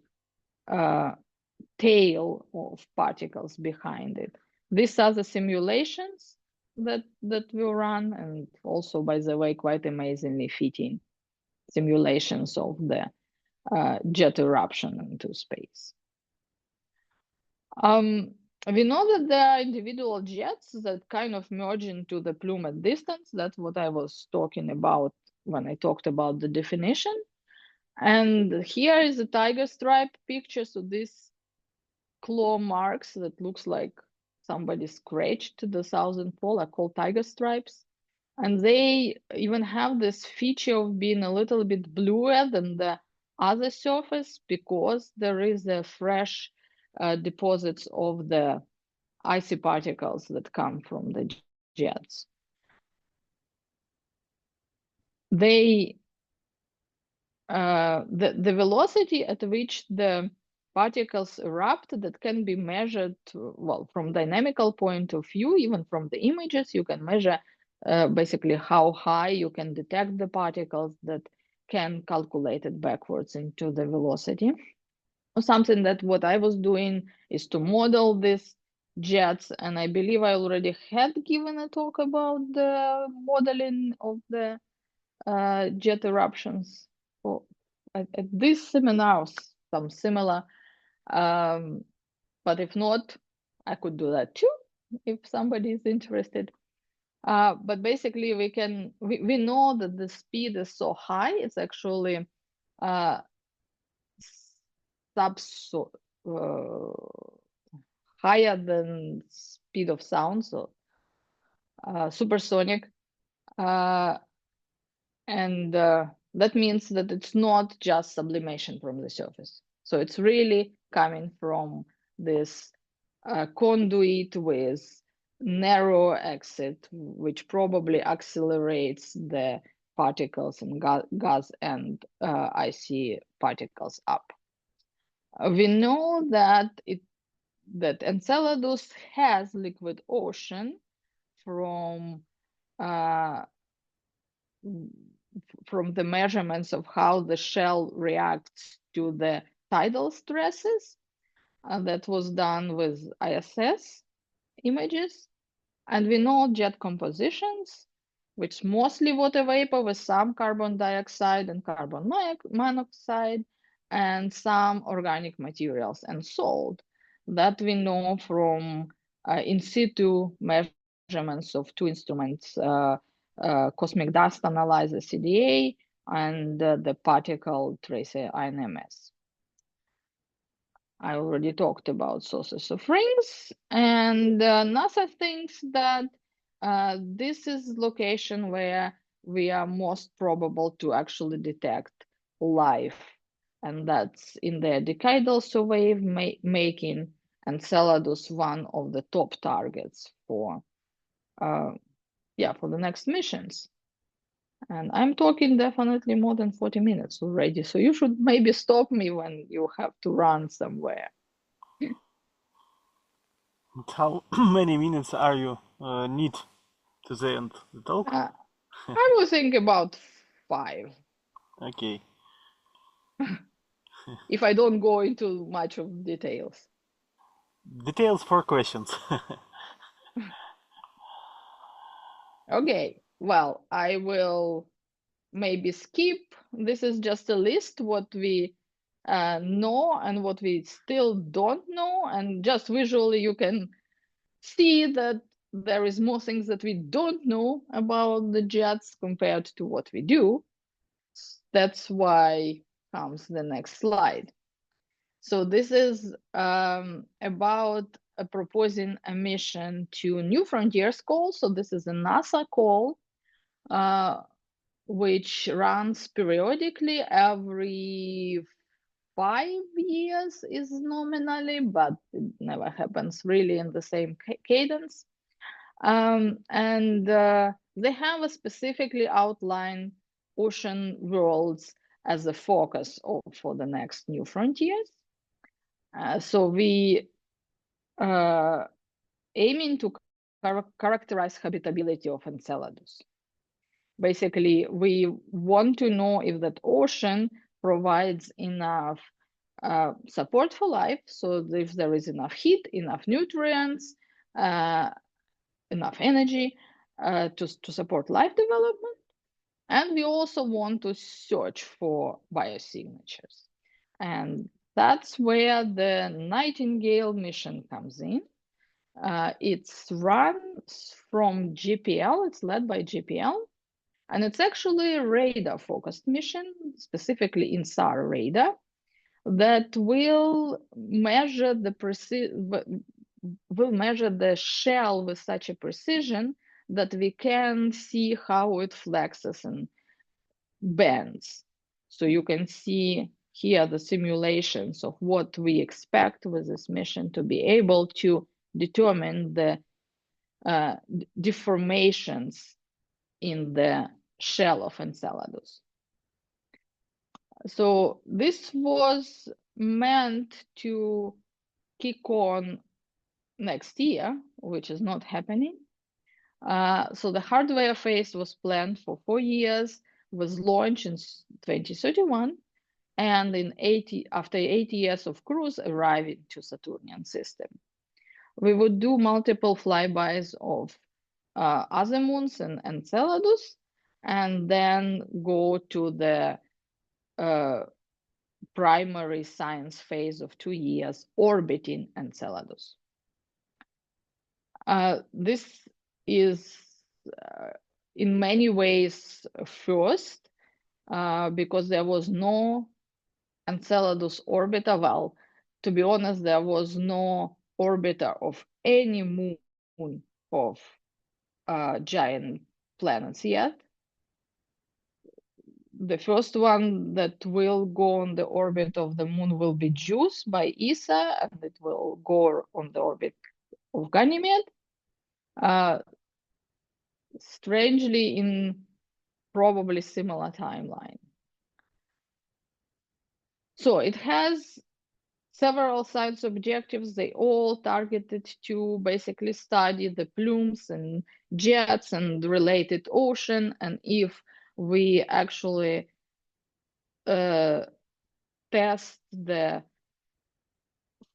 tail of particles behind it. These are the simulations that we run, and also, by the way, quite amazingly fitting simulations of the jet eruption into space. We know that there are individual jets that kind of merge into the plume at distance. That's what I was talking about when I talked about the definition. And here is a tiger stripe picture. So this claw marks that looks like somebody scratched the southern pole are called tiger stripes. And they even have this feature of being a little bit bluer than the other surface because there is a fresh deposits of the icy particles that come from the jets. The velocity at which the particles erupt that can be measured, well, from dynamical point of view, even from the images, you can measure basically how high you can detect the particles that can calculate it backwards into the velocity. Something that what I was doing is to model these jets, and I believe I already had given a talk about the modeling of the jet eruptions at this seminar, some similar, but if not, I could do that too if somebody is interested. But basically, we know that the speed is so high; it's actually higher than speed of sound, so supersonic, and that means that it's not just sublimation from the surface. So it's really coming from this conduit with narrow exit, which probably accelerates the particles and gas and icy particles up. We know that Enceladus has liquid ocean from from the measurements of how the shell reacts to the tidal stresses. That was done with ISS images. And we know jet compositions, which mostly water vapor with some carbon dioxide and carbon monoxide, and some organic materials and salt that we know from in situ measurements of two instruments, cosmic dust analyzer CDA and the particle tracer INMS. I already talked about sources of rings, and NASA thinks that this is location where we are most probable to actually detect life, and that's in their decadal survey, making Enceladus one of the top targets for the next missions. And I'm talking definitely more than 40 minutes already, so you should maybe stop me when you have to run somewhere. How many minutes are you need to the end of the talk? I will think about 5. Okay. If I don't go into much of details. Details for questions. Okay, well, I will maybe skip. This is just a list what we know and what we still don't know, and just visually you can see that there is more things that we don't know about the jets compared to what we do. That's why comes the next slide. So this is about proposing a mission to New Frontiers call. So this is a NASA call, which runs periodically every 5 years is nominally, but it never happens really in the same cadence. They have a specifically outlined ocean worlds as a focus for the next New Frontiers. So we aiming to characterize habitability of Enceladus. Basically, we want to know if that ocean provides enough support for life. So if there is enough heat, enough nutrients, enough energy to support life development. And we also want to search for biosignatures. And that's where the Nightingale mission comes in. It's run from GPL, it's led by GPL, and it's actually a radar-focused mission, specifically INSAR radar, that will measure the shell with such a precision that we can see how it flexes and bends. So you can see here the simulations of what we expect with this mission to be able to determine the deformations in the shell of Enceladus. So this was meant to kick on next year, which is not happening. So the hardware phase was planned for 4 years, was launched in 2031, and after 80 years of cruise, arriving to Saturnian system. We would do multiple flybys of other moons and Enceladus, and then go to the primary science phase of 2 years, orbiting Enceladus. This is in many ways first, because there was no Enceladus orbiter. Well, to be honest, there was no orbiter of any moon of giant planets yet. The first one that will go on the orbit of the moon will be JUICE by ESA, and it will go on the orbit of Ganymede. Strangely, in probably similar timeline. So it has several science objectives. They all targeted to basically study the plumes and jets and related ocean, and if we actually test the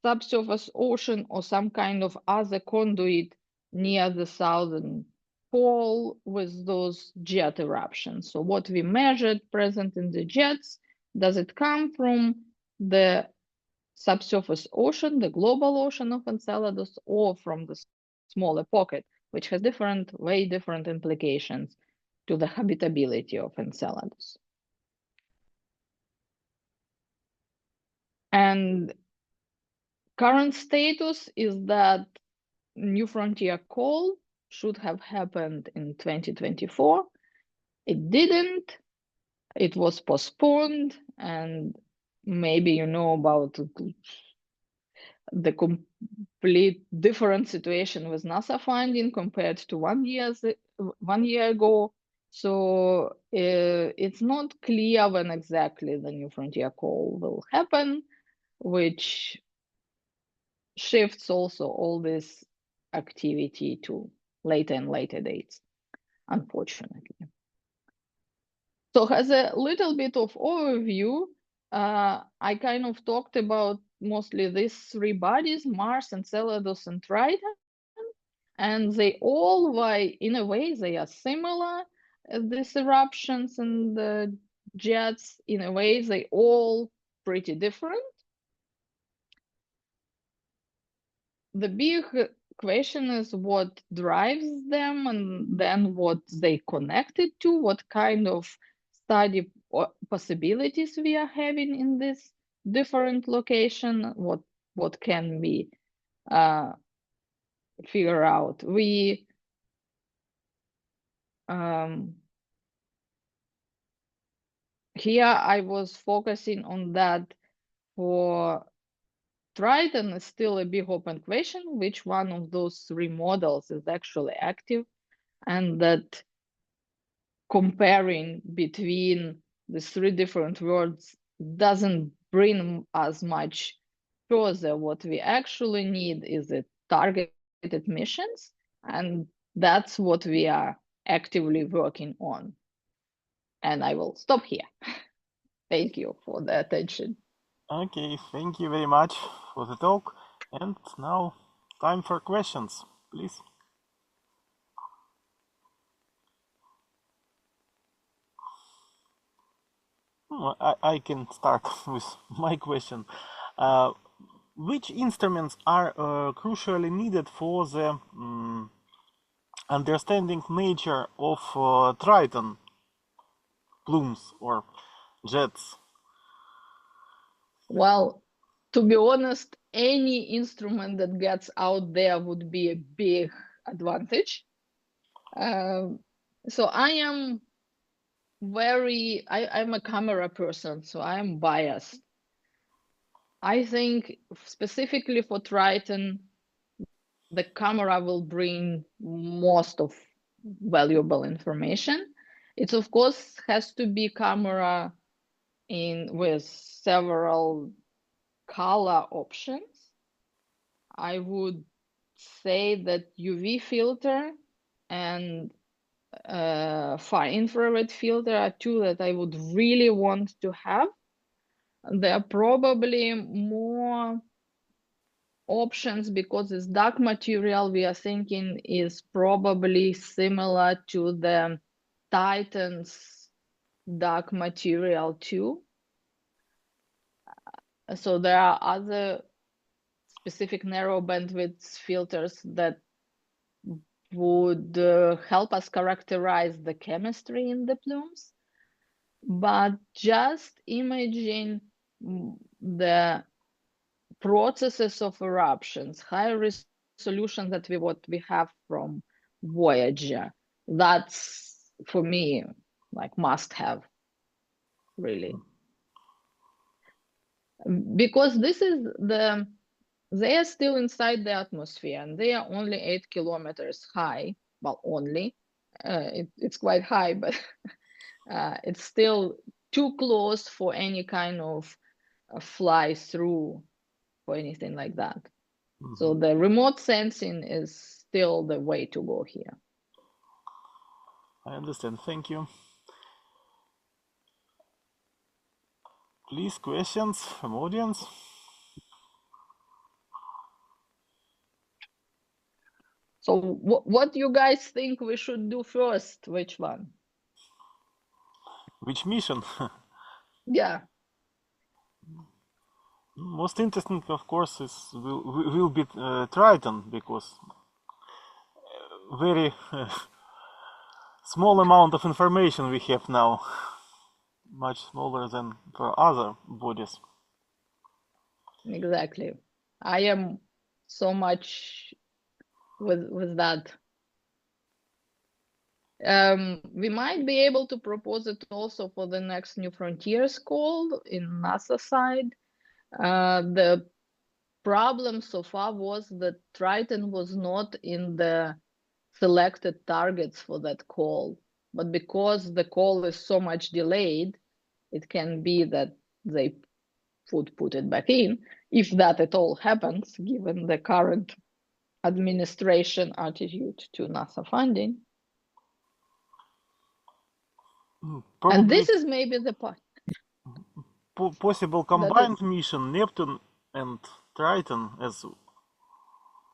subsurface ocean or some kind of other conduit near the southern pole with those jet eruptions. So what we measured present in the jets, does it come from the subsurface ocean, the global ocean of Enceladus, or from the smaller pocket, which has way different implications to the habitability of Enceladus. And current status is that New Frontier call should have happened in 2024. It didn't. It was postponed, and maybe you know about the complete different situation with NASA finding compared to 1 year ago. So it's not clear when exactly the New Frontier call will happen, which shifts also all this activity to later and later dates, unfortunately. So as a little bit of overview, I kind of talked about mostly these three bodies, Mars, Enceladus, and Triton. And they all, in a way, they are similar, these eruptions and the jets. In a way, they all pretty different. The big question is what drives them, and then what they connected to, what kind of study possibilities we are having in this different location, what can we figure out. We here I was focusing on that for Triton is still a big open question, which one of those three models is actually active, and that comparing between the three different worlds doesn't bring us much further. What we actually need is a targeted missions, and that's what we are actively working on. And I will stop here. Thank you for the attention. Okay, thank you very much for the talk. And now time for questions, please. I can start with my question. Which instruments are crucially needed for the understanding nature of Triton plumes or jets? Well, to be honest, any instrument that gets out there would be a big advantage. So I am I'm a camera person, so I am biased. I think specifically for Triton, the camera will bring most of valuable information. It of course has to be camera with several color options. I would say that UV filter and far infrared filter are two that I would really want to have. There are probably more options because this dark material we are thinking is probably similar to the Titan's dark material too. So there are other specific narrow bandwidth filters that would help us characterize the chemistry in the plumes. But just imaging the processes of eruptions, high resolution that what we have from Voyager, that's for me like must have, really. Because this is they are still inside the atmosphere and they are only 8 kilometers high. Well, only, it's quite high, but it's still too close for any kind of fly through or anything like that. Mm-hmm. So the remote sensing is still the way to go here. I understand. Thank you. Please, questions from audience. So what you guys think we should do first? Which one? Which mission? Yeah. Most interesting, of course, will be Triton, because very small amount of information we have now, much smaller than for other bodies. Exactly. I am so much with that. We might be able to propose it also for the next New Frontiers call in NASA side. The problem so far was that Triton was not in the selected targets for that call, but because the call is so much delayed, it can be that they would put it back in, if that at all happens, given the current administration attitude to NASA funding. Probably And this is maybe the part. possible combined mission, Neptune and Triton as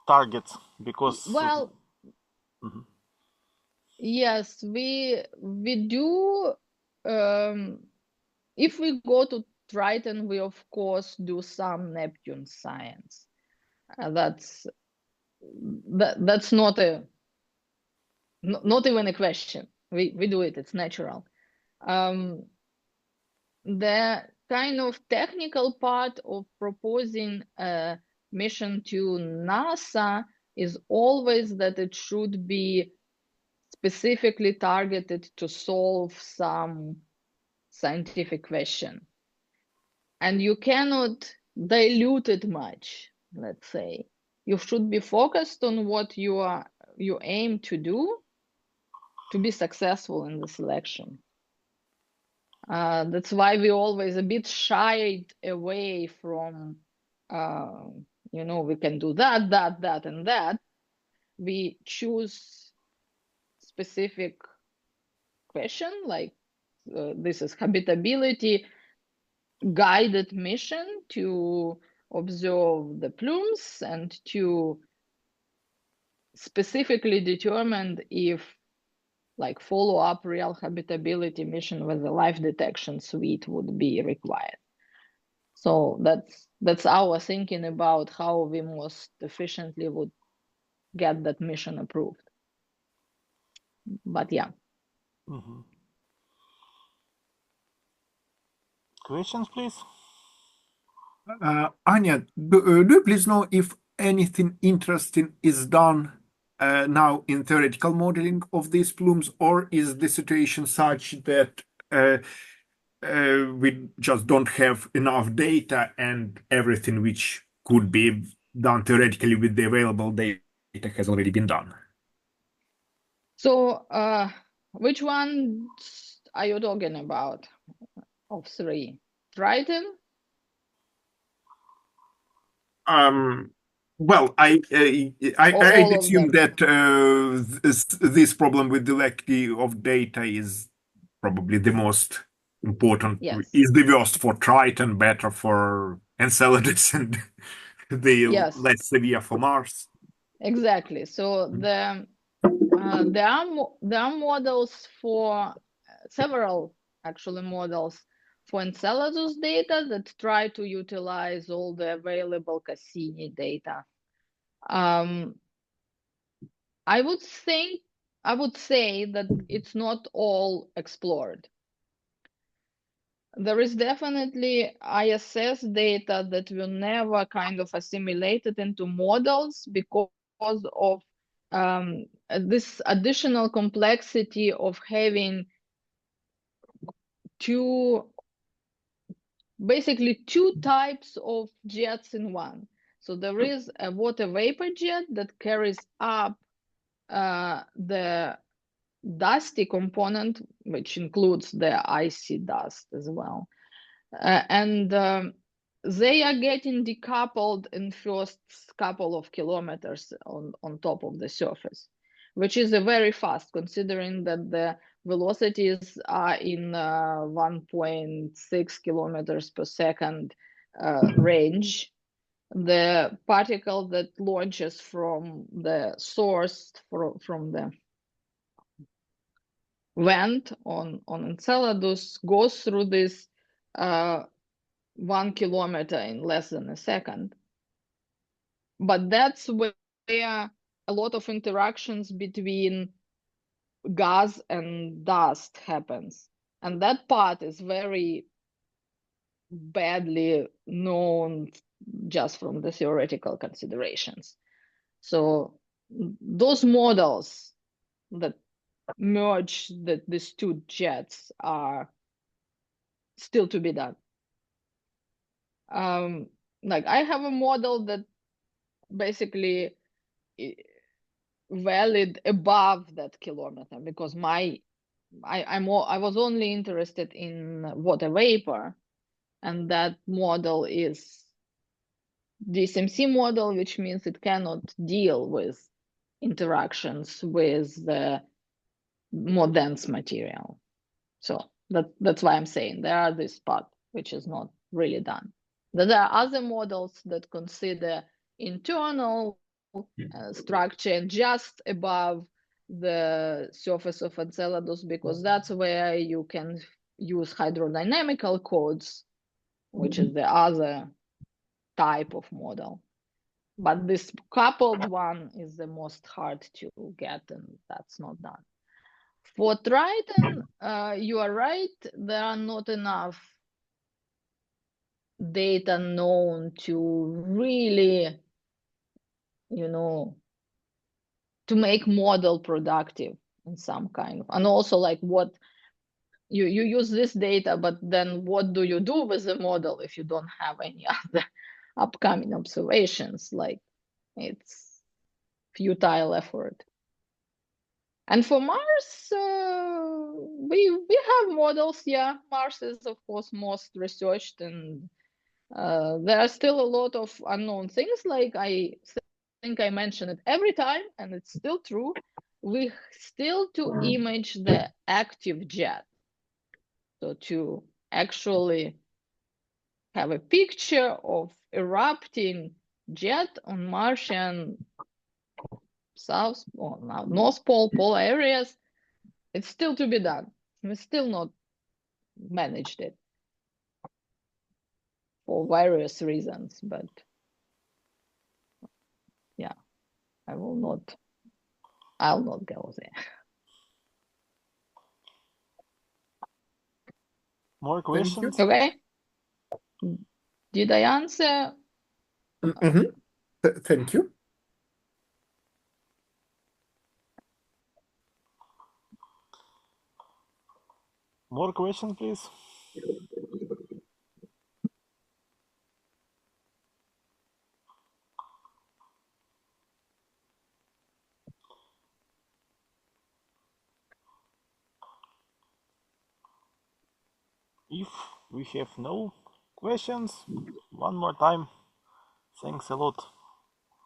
targets, because Well, yes, we do. If we go to Triton, we of course do some Neptune science. That's not even a question. We do it. It's natural. The kind of technical part of proposing a mission to NASA is always that it should be specifically targeted to solve some scientific question. And you cannot dilute it much, let's say. You should be focused on what you aim to do to be successful in the selection. That's why we always a bit shied away from, we can do that, and that. We choose specific question, like this is habitability guided mission to observe the plumes and to specifically determine if like follow-up real habitability mission with a life detection suite would be required. So that's our thinking about how we most efficiently would get that mission approved. But yeah. Questions, please? Anya, do you please know if anything interesting is done now in theoretical modeling of these plumes, or is the situation such that we just don't have enough data and everything which could be done theoretically with the available data has already been done? So which one are you talking about of three? Triton? Well, I assume that this problem with the lack of data is probably the most important. Yes. Is the worst for Triton, better for Enceladus, and the less severe for Mars. Exactly. So there are models for several actually models for Enceladus data that try to utilize all the available Cassini data. I would say that it's not all explored. There is definitely ISS data that were never kind of assimilated into models because of this additional complexity of having basically two types of jets in one. So there is a water vapor jet that carries up the dusty component, which includes the icy dust as well. And they are getting decoupled in first couple of kilometers on top of the surface, which is very fast considering that the velocities are in 1.6 kilometers per second range. The particle that launches from the source, from the vent on Enceladus, goes through this 1 kilometer in less than a second. But that's where a lot of interactions between gas and dust happens. And that part is very badly known just from the theoretical considerations. So those models that merge these two jets are still to be done. Like I have a model that basically valid above that kilometer, because I was only interested in water vapor, and that model is DSMC model, which means it cannot deal with interactions with the more dense material. So that's why I'm saying there are this part which is not really done. There are other models that consider internal structure just above the surface of Enceladus, because that's where you can use hydrodynamical codes, which is the other type of model. But this coupled one is the most hard to get, and that's not done. For Triton, you are right, there are not enough data known to really, to make model productive in some kind of, and also like what you use this data, but then what do you do with the model if you don't have any other upcoming observations? Like, it's futile effort. And for Mars, we have models. Yeah, Mars is of course most researched, and there are still a lot of unknown things. Like I think I mention it every time, and it's still true. We still to image the active jet. So to actually have a picture of erupting jet on Martian south or North Pole, polar areas, it's still to be done. We still not managed it for various reasons, but yeah, I'll not go there. More questions? Okay. Did I answer? Thank you. More questions, please? If we have no questions, one more time, thanks a lot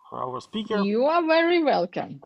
for our speaker. You are very welcome.